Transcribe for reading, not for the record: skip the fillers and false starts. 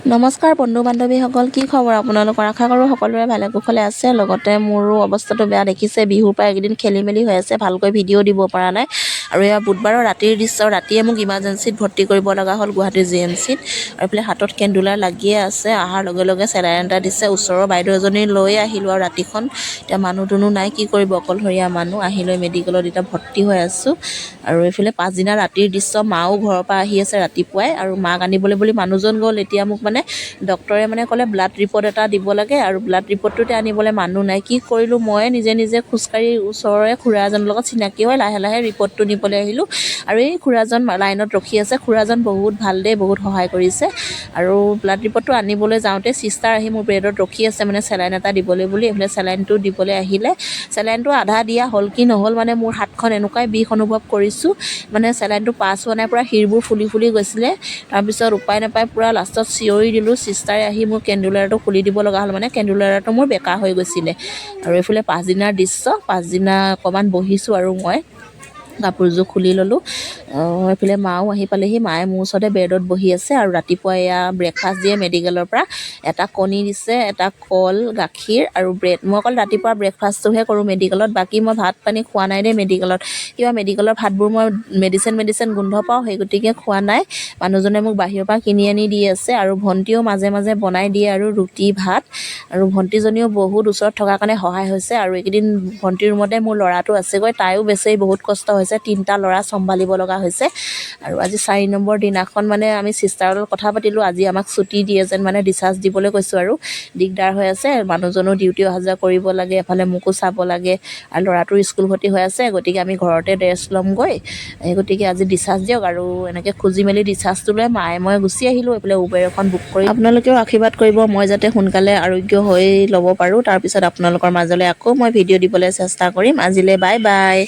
নমস্কাৰ বন্ধু বান্ধৱীসকল, কি খবৰ আপোনালোকৰ? আশা কৰোঁ সকলোৰে ভালে কুশলে আছে। লগতে মোৰো অৱস্থাটো বেয়া, দেখিছে বিহুৰ পৰা এইকেইদিন খেলি মেলি হৈ আছে, ভালকৈ ভিডিঅ' দিব পৰা নাই। আৰু এয়া বুধবাৰৰ ৰাতিৰ দৃশ্য। ৰাতিয়ে মোক ইমাৰ্জেঞ্চিত ভৰ্তি কৰিব লগা হ'ল গুৱাহাটীৰ GMCত। আৰু এইফালে হাতত কেন্দুলাৰ লাগিয়ে আছে। অহাৰ লগে লগে চেলাইন এটা দিছে। ওচৰৰ বাইদেউ এজনী লৈ আহিলোঁ আৰু ৰাতিখন এতিয়া মানুহ দুনুহ নাই, কি কৰিব, অকলশৰীয়া মানুহ। আহি লৈ মেডিকেলত এতিয়া ভৰ্তি হৈ আছোঁ। আৰু এইফালে পাছদিনা ৰাতিৰ দৃশ্য। মাও ঘৰৰ পৰা আহি আছে ৰাতিপুৱাই, আৰু মাক আনিবলৈ বুলি মানুহজন গ'ল। এতিয়া মোক ডক্টৰে ক'লে ব্লাড ৰিপৰ্ট এটা দিব লাগে, আৰু ব্লাড ৰিপৰ্টটোতে আনিবলৈ মানুহ নাই। কি কৰিলোঁ, মই নিজে খোজকাঢ়ি ওচৰৰে খুৰা এজনৰ লগত চিনাকি হৈ লাহে লাহে ৰিপৰ্টটো নিবলৈ আহিলোঁ। আৰু এই খুৰাজন লাইনত ৰখি আছে। খুৰাজন বহুত ভাল দেই, বহুত সহায় কৰিছে। আৰু ব্লাড ৰিপৰ্টটো আনিবলৈ যাওঁতে চিষ্টাৰ আহি মোৰ বেডত ৰখি আছে, চেলাইন এটা দিবলৈ বুলি। এইফালে চেলাইনটো দিবলৈ আহিলে। চেলাইনটো আধা দিয়া হ'ল কি নহ'ল, মোৰ হাতখন এনেকুৱাই বিষ অনুভৱ কৰিছোঁ। চেলাইনটো পাছ হোৱা নাই, পূৰা শিৰবোৰ ফুলি ফুলি গৈছিলে। তাৰপিছত উপায় নাপায় পূৰা লাষ্টত চিঞৰি দিলোঁ। চিষ্টাৰে আহি মোৰ কেন্দুলাৰটো খুলি দিব লগা হ'ল, কেন্দুলাৰটো মোৰ বেকা হৈ গৈছিলে। আৰু এইফালে পাছদিনাৰ দৃশ্য। পাছদিনা অকণমান বহিছোঁ আৰু মই কাপোৰযোৰ খুলি ল'লোঁ। এইফালে মাও আহি পালেহি। মায়ে মোৰ ওচৰতে বেডত বহি আছে। আৰু ৰাতিপুৱা এয়া ব্ৰেকফাষ্ট দিয়ে মেডিকেলৰ পৰা। এটা কণী দিছে, এটা কল, গাখীৰ আৰু ব্ৰেড। মই অকল ৰাতিপুৱা ব্ৰেকফাষ্টটোহে কৰোঁ মেডিকেলত, বাকী মই ভাত পানী খোৱা নাই দেই মেডিকেলত। কিবা মেডিকেলৰ ভাতবোৰ মই মেডিচিন গোন্ধ পাওঁ, সেই গতিকে খোৱা নাই। মানুহজনে মোক বাহিৰৰ পৰা কিনি আনি দি আছে। আৰু ভণ্টিও মাজে মাজে বনাই দিয়ে আৰু ৰুটি ভাত। আৰু ভণ্টিজনীও বহুত ওচৰত থকাৰ কাৰণে সহায় হৈছে। আৰু এইকেইদিন ভণ্টিৰ ৰুমতে মোৰ ল'ৰাটো আছেগৈ, তাইও বেছি বহুত কষ্ট হৈছে, 3টা ল'ৰা চম্ভালিব লগা হৈছে। আৰু আজি 4 নম্বৰ দিনাখন আমি চিষ্টাৰৰ লগত কথা পাতিলোঁ। আজি আমাক ছুটি দিয়ে যেন, ডিচাৰ্জ দিবলৈ কৈছোঁ। আৰু দিগদাৰ হৈ আছে, মানুহজনো ডিউটি অহা যোৱা কৰিব লাগে, এফালে মোকো চাব লাগে, আৰু ল'ৰাটোৰ স্কুল ক্ষতি হৈ আছে। গতিকে আমি ঘৰতে ৰেষ্ট ল'মগৈ। এই গতিকে আজি ডিচাৰ্জ দিয়ক। আৰু এনেকৈ খুজি মেলি ডিচাৰ্জটো লৈ মায়ে মই গুচি আহিলোঁ। এইফালে উবেৰ এখন বুক কৰি। আপোনালোকেও আশীৰ্বাদ কৰিব, মই যাতে সোনকালে আৰোগ্য হৈ ল'ব পাৰোঁ। তাৰপিছত আপোনালোকৰ মাজলৈ আকৌ মই ভিডিঅ' দিবলৈ চেষ্টা কৰিম। আজিলৈ বাই বাই।